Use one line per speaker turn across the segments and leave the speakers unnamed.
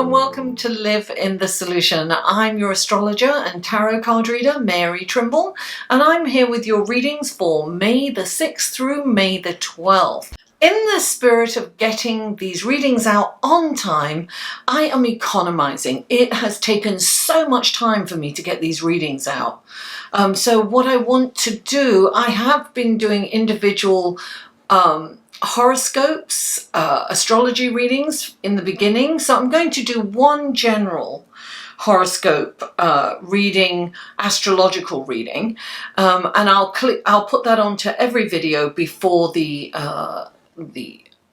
and welcome to Live in the Solution. I'm your astrologer and tarot card reader, Mary Trimble, and I'm here with your readings for May the 6th through May the 12th. In the spirit of getting these readings out on time, I am economizing. It has taken so much time for me to get these readings out. So what I want to do, I have been doing individual horoscopes, astrology readings in the beginning. So I'm going to do one general horoscope reading, astrological reading, and I'll put that onto every video before the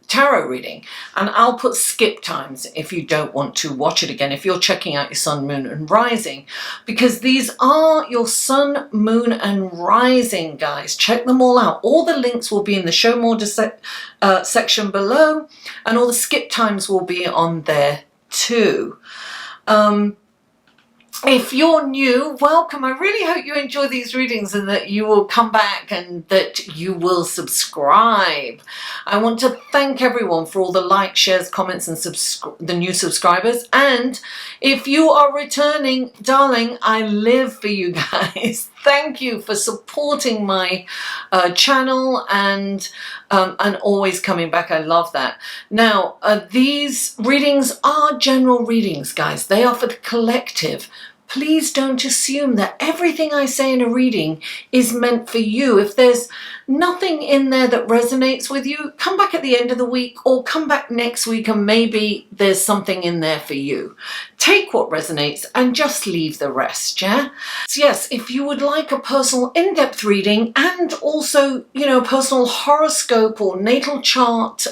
tarot reading, and I'll put skip times if you don't want to watch it again, if you're checking out your sun, moon and rising, because these are your sun, moon and rising, guys. Check them all out. All the links will be in the show more section below, and all the skip times will be on there too. If you're new, welcome. I really hope you enjoy these readings and that you will come back and that you will subscribe. I want to thank everyone for all the likes, shares, comments and the new subscribers. And if you are returning, darling, I live for you guys. Thank you for supporting my channel and always coming back. I love that. Now, these readings are general readings, guys. They are for the collective. Please don't assume that everything I say in a reading is meant for you. If there's nothing in there that resonates with you, come back at the end of the week or come back next week and maybe there's something in there for you. Take what resonates and just leave the rest, yeah? So yes, if you would like a personal in-depth reading and also, you know, personal horoscope or natal chart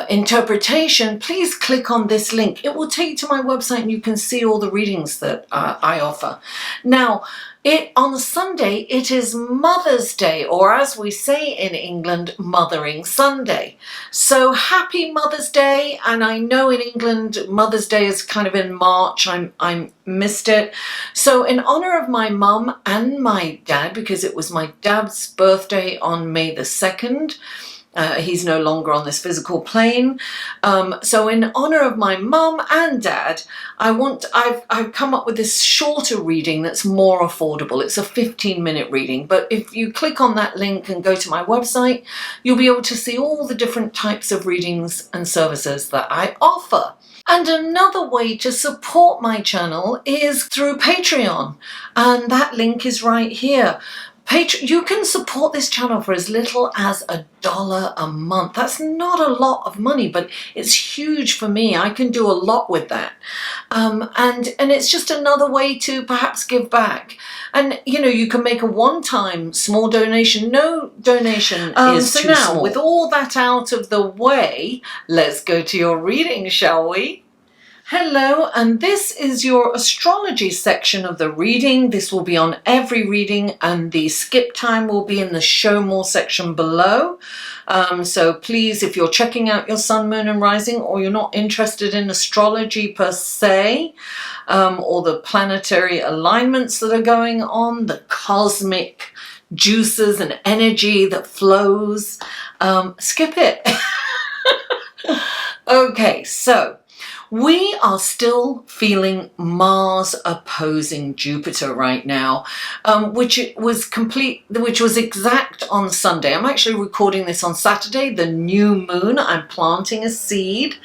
interpretation, please click on this link. It will take you to my website and you can see all the readings that I offer. Now, on Sunday, it is Mother's Day, or as we say in England, Mothering Sunday. So happy Mother's Day. And I know in England, Mother's Day is kind of in March. I missed it. So in honor of my mum and my dad, because it was my dad's birthday on May the 2nd, he's no longer on this physical plane. So in honor of my mum and dad, I've come up with this shorter reading that's more affordable. It's a 15-minute reading, but if you click on that link and go to my website, you'll be able to see all the different types of readings and services that I offer. And another way to support my channel is through Patreon, and that link is right here. You can support this channel for as little as $1 a month. That's not a lot of money, but it's huge for me. I can do a lot with that. And it's just another way to perhaps give back. And, you know, you can make a one-time small donation. No donation is too small. With all that out of the way, let's go to your reading, shall we? Hello, and this is your astrology section of the reading. This will be on every reading and the skip time will be in the show more section below. So please, if you're checking out your sun, moon and rising, or you're not interested in astrology per se, or the planetary alignments that are going on, the cosmic juices and energy that flows, skip it. Okay, so we are still feeling Mars opposing Jupiter right now, which was exact on Sunday. I'm actually recording this on Saturday, the new moon. I'm planting a seed.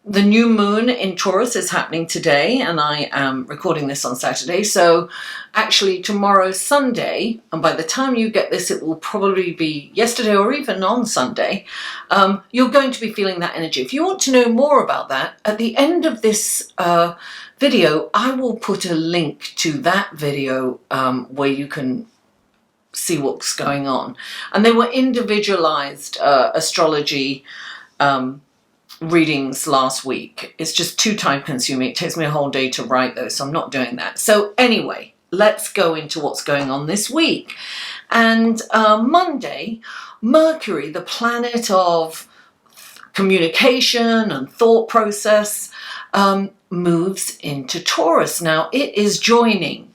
The new moon in Taurus is happening today, and I am recording this on Saturday. So actually tomorrow's Sunday, and by the time you get this, it will probably be yesterday or even on Sunday. You're going to be feeling that energy. If you want to know more about that, at the end of this video, I will put a link to that video where you can see what's going on. And they were individualized astrology readings last week. It's just too time consuming. It takes me a whole day to write those, so I'm not doing that. So anyway, let's go into what's going on this week. And Monday, Mercury, the planet of communication and thought process, moves into Taurus. Now it is joining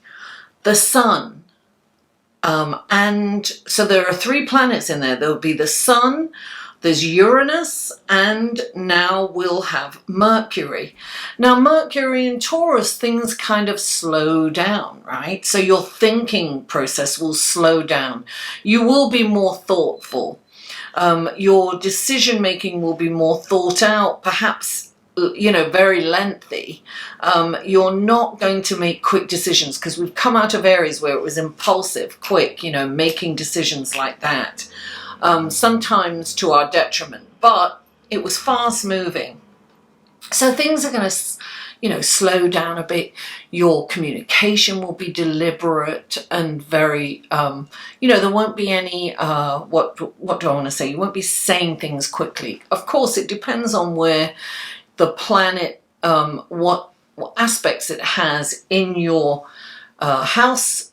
the sun. And so there are 3 planets in there. There'll be the sun, There's Uranus, and now we'll have Mercury. Now, Mercury in Taurus, things kind of slow down, right? So your thinking process will slow down. You will be more thoughtful. Your decision making will be more thought out, perhaps, you know, very lengthy. You're not going to make quick decisions, because we've come out of Aries where it was impulsive, quick, you know, making decisions like that. Sometimes to our detriment, but it was fast moving. So things are going to, you know, slow down a bit. Your communication will be deliberate and very, you know, there won't be any, what do I want to say? You won't be saying things quickly. Of course, it depends on where the planet, what aspects it has in your house,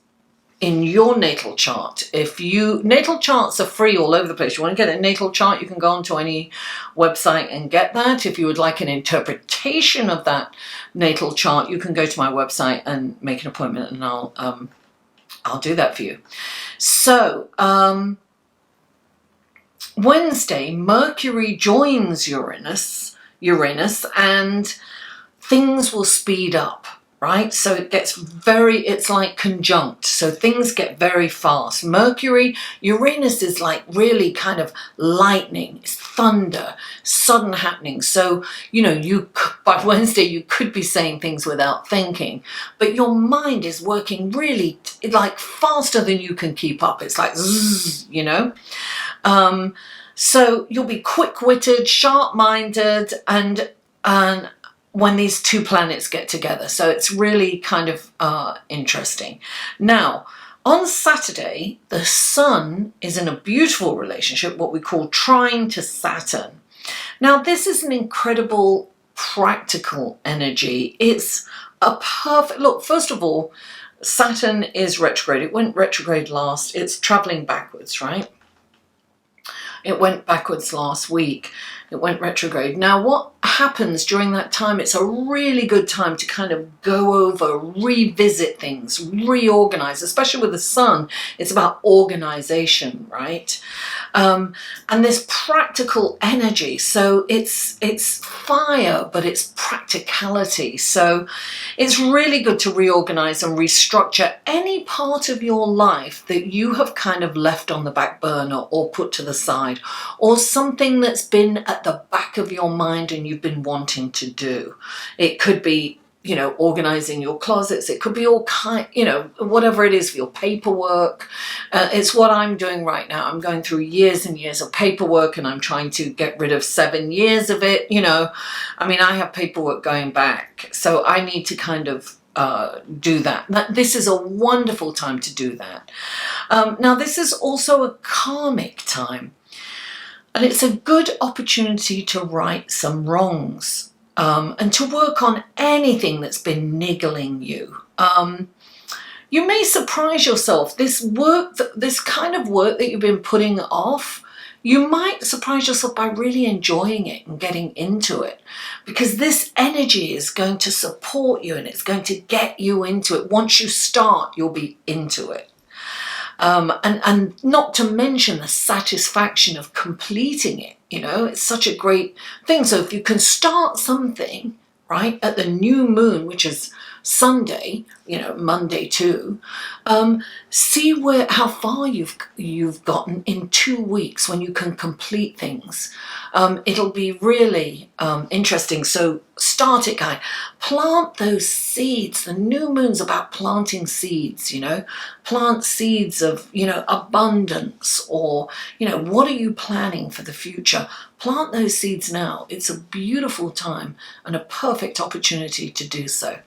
in your natal chart. Natal charts are free all over the place. You want to get a natal chart, you can go onto any website and get that. If you would like an interpretation of that natal chart, you can go to my website and make an appointment, and I'll do that for you. So Wednesday, Mercury joins Uranus, and things will speed up. Right? So it gets it's like conjunct. So things get very fast. Mercury, Uranus is like really kind of lightning, it's thunder, sudden happening. So, you know, by Wednesday, you could be saying things without thinking, but your mind is working really like faster than you can keep up. It's like, zzz, you know? So you'll be quick-witted, sharp-minded, and when these two planets get together. So it's really kind of interesting. Now, on Saturday, the Sun is in a beautiful relationship, what we call trine to Saturn. Now, this is an incredible practical energy. It's a perfect, look, first of all, Saturn is retrograde. It went retrograde last. It's traveling backwards, right? It went backwards last week. It went retrograde. Now, what happens during that time, it's a really good time to kind of go over, revisit things, reorganize, especially with the Sun. It's about organization, right? And this practical energy. So it's fire, but it's practicality. So it's really good to reorganize and restructure any part of your life that you have kind of left on the back burner or put to the side, or something that's been at the back of your mind and you've been wanting to do. It could be, you know, organizing your closets. It could be all kind, you know, whatever it is for your paperwork. It's what I'm doing right now. I'm going through years and years of paperwork, and I'm trying to get rid of 7 years of it. You know, I mean, I have paperwork going back, so I need to kind of do that. This is a wonderful time to do that. Now, this is also a karmic time. And it's a good opportunity to right some wrongs and to work on anything that's been niggling you. You may surprise yourself. This kind of work that you've been putting off, you might surprise yourself by really enjoying it and getting into it, because this energy is going to support you and it's going to get you into it. Once you start, you'll be into it. And not to mention the satisfaction of completing it, you know, it's such a great thing. So if you can start something, right, at the new moon, which is Sunday, you know, Monday too, see how far you've gotten in 2 weeks when you can complete things. It'll be really interesting. So start it, guys. Plant those seeds. The new moon's about planting seeds, you know. Plant seeds of, you know, abundance, or, you know, what are you planning for the future? Plant those seeds now. It's a beautiful time and a perfect opportunity to do so.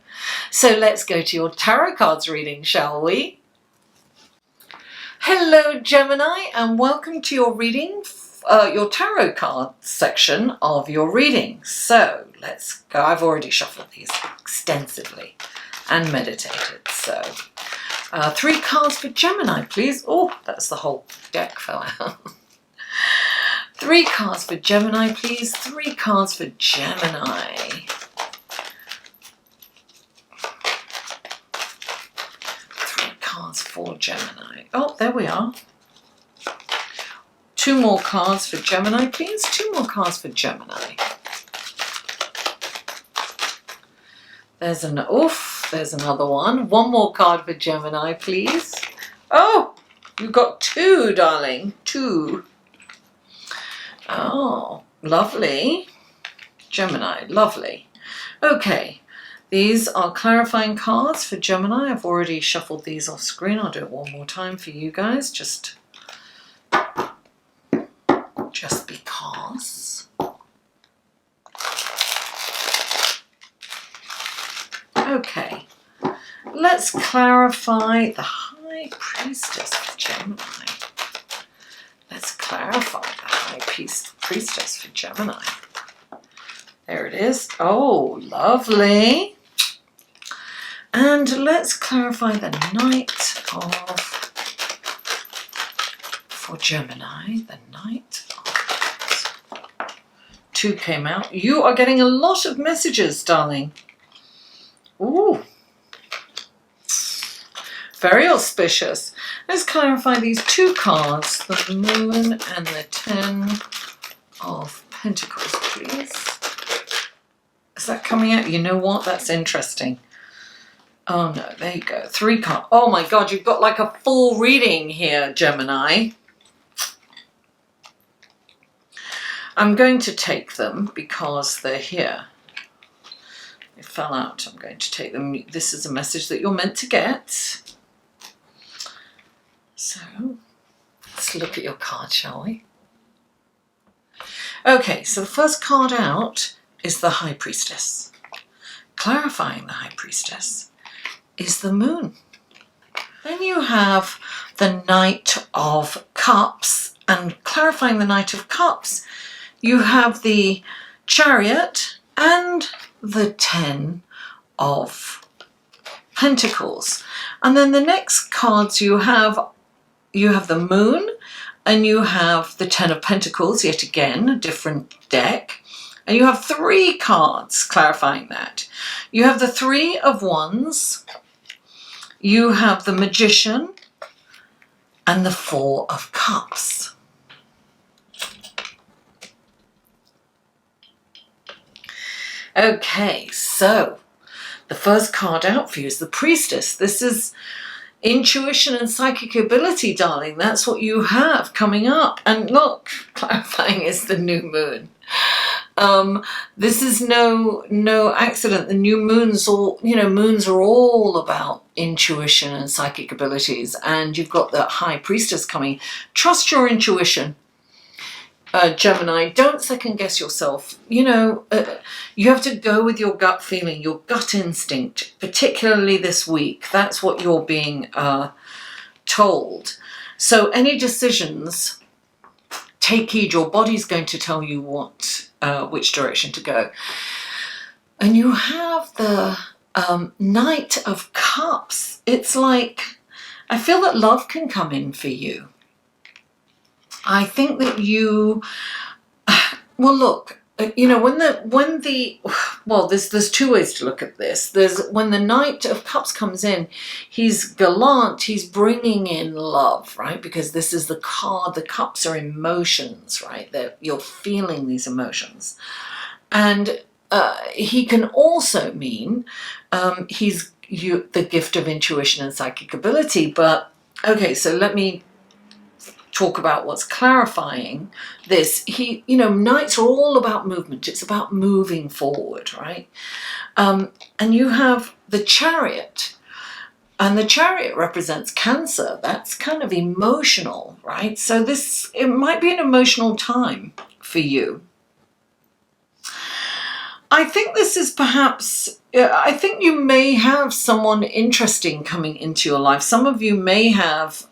So let's go to your tarot cards reading, shall we? Hello, Gemini, and welcome to your reading, your tarot card section of your reading. So let's go. I've already shuffled these extensively and meditated. So 3 cards for Gemini, please. Oh, that's the whole deck fell out. 3 cards for Gemini, please. 3 cards for Gemini. 3 cards for Gemini. Oh, there we are. 2 more cards for Gemini, please. 2 more cards for Gemini. There's another one. 1 more card for Gemini, please. Oh, you got 2, darling. 2. Oh, lovely. Gemini, lovely. Okay, these are clarifying cards for Gemini. I've already shuffled these off screen. I'll do it one more time for you guys, just because. Okay, let's clarify the High Priestess for Gemini. Let's clarify the High Priestess for Gemini. There it is. Oh, lovely. And let's clarify the Knight of, for Gemini, the Knight of, 2 came out. You are getting a lot of messages, darling. Ooh. Very auspicious. Let's clarify these 2 cards, the Moon and the 10 of Pentacles, please. Is that coming out? You know what? That's interesting. Oh no, there you go. 3 cards. Oh my God, you've got like a full reading here, Gemini. I'm going to take them because they're here. They fell out. I'm going to take them. This is a message that you're meant to get. So let's look at your card, shall we? Okay, so the first card out is the High Priestess. Clarifying the High Priestess is the Moon. Then you have the Knight of Cups, and clarifying the Knight of Cups, you have the Chariot and the 10 of Pentacles. And then the next cards you have the Moon and you have the 10 of Pentacles, yet again, a different deck. And you have 3 cards clarifying that. You have the 3 of Wands, you have the Magician, and the 4 of Cups. Okay, so the first card out for you is the Priestess. This is intuition and psychic ability, darling. That's what you have coming up. And look, clarifying is the new moon. This is no accident. The new moons, moons are all about intuition and psychic abilities. And you've got the High Priestess coming. Trust your intuition. Gemini, don't second guess yourself. You have to go with your gut feeling, your gut instinct, particularly this week. That's what you're being told. So any decisions, take heed. Your body's going to tell you which direction to go. And you have the Knight of Cups. It's like, I feel that love can come in for you. I think that you, well, look, there's 2 ways to look at this. There's when the Knight of Cups comes in, he's gallant, he's bringing in love, right? Because this is the card, the cups are emotions, right? You're feeling these emotions. And he can also mean he's the gift of intuition and psychic ability. But, okay, so let me talk about what's clarifying this. Knights are all about movement. It's about moving forward, right? And you have the Chariot, and the Chariot represents Cancer. That's kind of emotional, right? So it might be an emotional time for you. I think this is perhaps, I think you may have someone interesting coming into your life. Some of you may have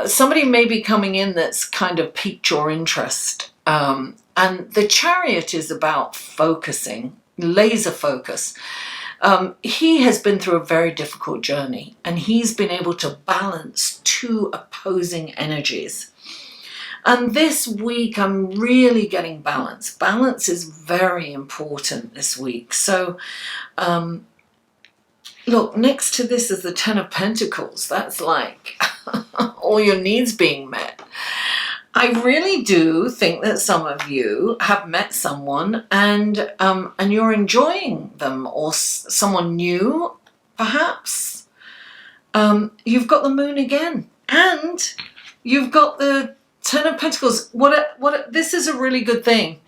somebody may be coming in that's kind of piqued your interest. And the Chariot is about focusing, laser focus. He has been through a very difficult journey, and he's been able to balance 2 opposing energies. And this week, I'm really getting balance. Balance is very important this week. So look, next to this is the Ten of Pentacles. That's like all your needs being met. I really do think that some of you have met someone and you're enjoying them, or someone new, perhaps. You've got the Moon again, and you've got the Ten of Pentacles. This is a really good thing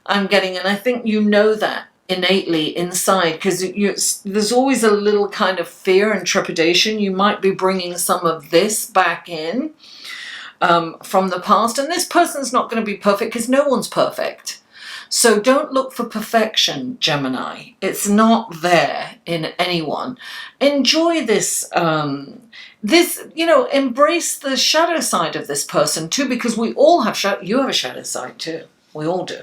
I'm getting, and I think you know that innately inside, because there's always a little kind of fear and trepidation. You might be bringing some of this back in from the past, and this person's not going to be perfect because no one's perfect. So don't look for perfection, Gemini. It's not there in anyone. Enjoy this, embrace the shadow side of this person too, because we all have shadow. You have a shadow side too. We all do.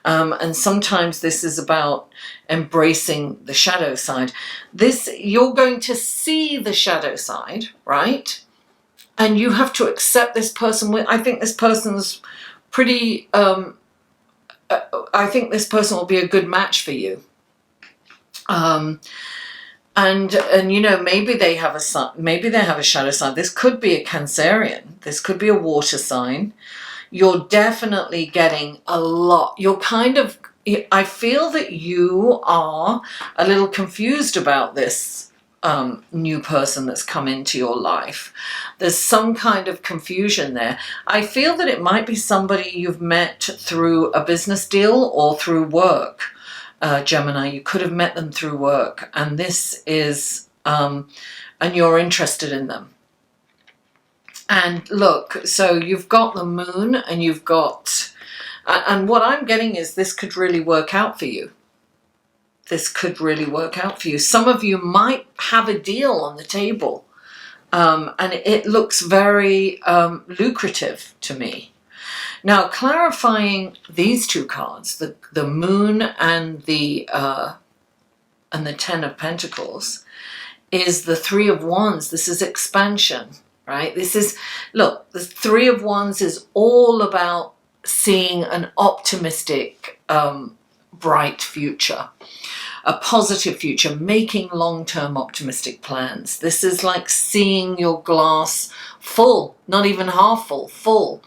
And sometimes this is about embracing the shadow side. You're going to see the shadow side, right? And you have to accept this person. I think this person's pretty, I think this person will be a good match for you. And maybe they have a sun, maybe they have a shadow side. This could be a Cancerian. This could be a water sign. You're definitely getting a lot. I feel that you are a little confused about this new person that's come into your life. There's some kind of confusion there. I feel that it might be somebody you've met through a business deal or through work, Gemini. You could have met them through work, and this is, and you're interested in them. And look, so you've got the Moon, and you've got, and what I'm getting is this could really work out for you. This could really work out for you. Some of you might have a deal on the table, and it looks very lucrative to me. Now, clarifying these two cards, the Moon and the Ten of Pentacles, is the Three of Wands. This is expansion, right? This is, look, the Three of Wands is all about seeing an optimistic, bright future. A positive future, making long-term optimistic plans. This is like seeing your glass full, not even half full, full.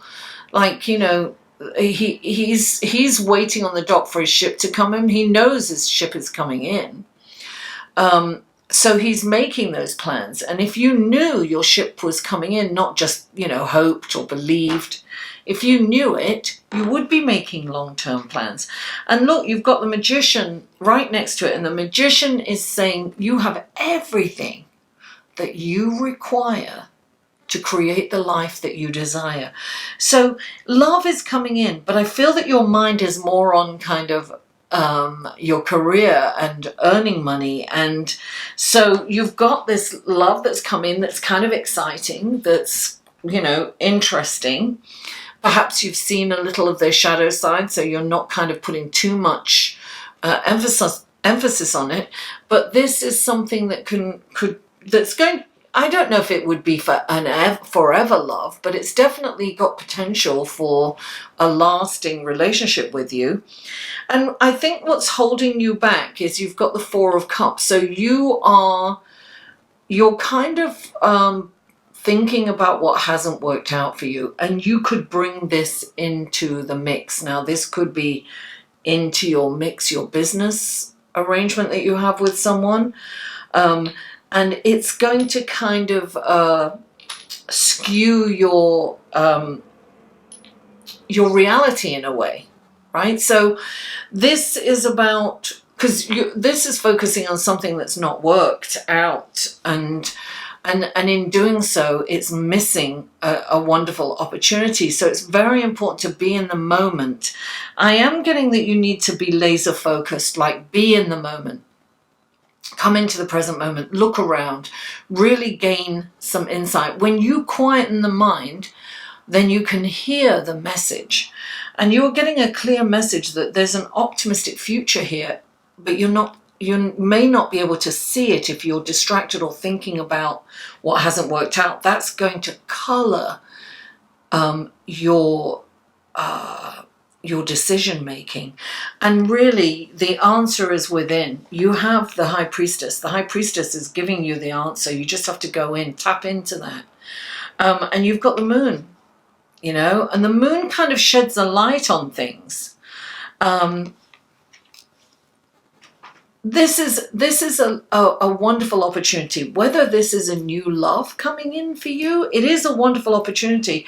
Like, he's waiting on the dock for his ship to come in. He knows his ship is coming in. So he's making those plans. And if you knew your ship was coming in, not just, hoped or believed, if you knew it, you would be making long-term plans. And look, you've got the Magician right next to it. And the Magician is saying you have everything that you require to create the life that you desire. So love is coming in, but I feel that your mind is more on kind of your career and earning money. And so you've got this love that's come in that's kind of exciting, that's, interesting. Perhaps you've seen a little of their shadow side, so you're not kind of putting too much emphasis on it. But this is something that that's going. I don't know if it would be for an forever love, but it's definitely got potential for a lasting relationship with you. And I think what's holding you back is you've got the Four of Cups. So you're kind of thinking about what hasn't worked out for you, and you could bring this into the mix. Now, this could be into your mix, your business arrangement that you have with someone, and it's going to kind of skew your reality in a way, right? So this is about, because this is focusing on something that's not worked out, and in doing so, it's missing a wonderful opportunity. So it's very important to be in the moment. I am getting that you need to be laser focused, like be in the moment. Come into the present moment, look around, really gain some insight. When you quieten the mind, then you can hear the message. And you're getting a clear message that there's an optimistic future here, but you may not be able to see it if you're distracted or thinking about what hasn't worked out. That's going to color your your decision making. And really the answer is within. You have the High Priestess. The High Priestess is giving you the answer. You just have to go in, tap into that. And you've got the Moon, you know, and the Moon kind of sheds a light on things. This is a wonderful opportunity. Whether this is a new love coming in for you, it is a wonderful opportunity.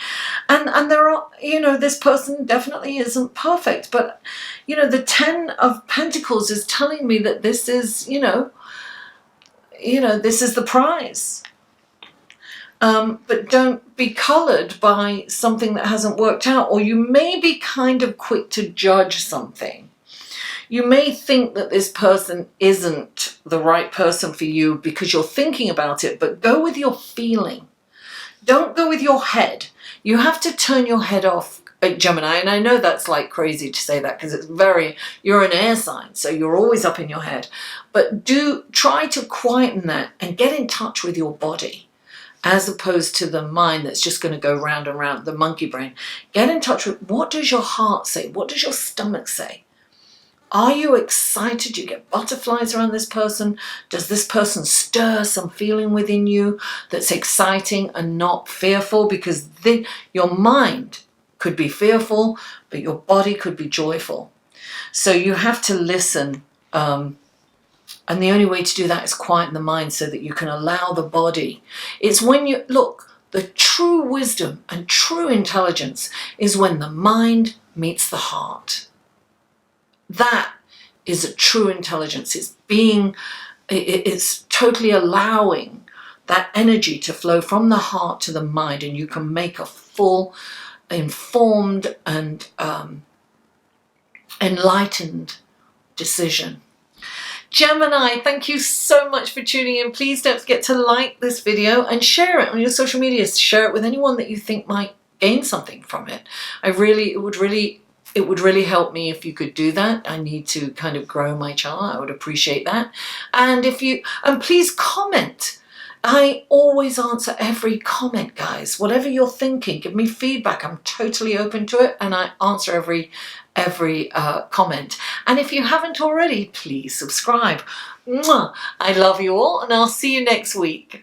And there are, you know, this person definitely isn't perfect, but, you know, the 10 of Pentacles is telling me that this is, you know, this is the prize. But don't be colored by something that hasn't worked out, or you may be kind of quick to judge something. You may think that this person isn't the right person for you because you're thinking about it, but go with your feeling. Don't go with your head. You have to turn your head off, Gemini. And I know that's like crazy to say that because it's you're an air sign, so you're always up in your head. But do try to quieten that and get in touch with your body, as opposed to the mind that's just going to go round and round, the monkey brain. Get in touch with, what does your heart say? What does your stomach say? Are you excited? Do you get butterflies around this person? Does this person stir some feeling within you that's exciting and not fearful? Because your mind could be fearful, but your body could be joyful. So you have to listen. And the only way to do that is quieten the mind so that you can allow the body. It's when you, look, the true wisdom and true intelligence is when the mind meets the heart. That is a true intelligence. It's totally allowing that energy to flow from the heart to the mind, and you can make a full, informed and enlightened decision. Gemini, thank you so much for tuning in. Please don't forget to like this video and share it on your social media. Share it with anyone that you think might gain something from it. It would really help me if you could do that. I need to kind of grow my channel. I would appreciate that. And please comment. I always answer every comment, guys. Whatever you're thinking, give me feedback. I'm totally open to it, and I answer every comment. And if you haven't already, please subscribe. Mwah! I love you all, and I'll see you next week.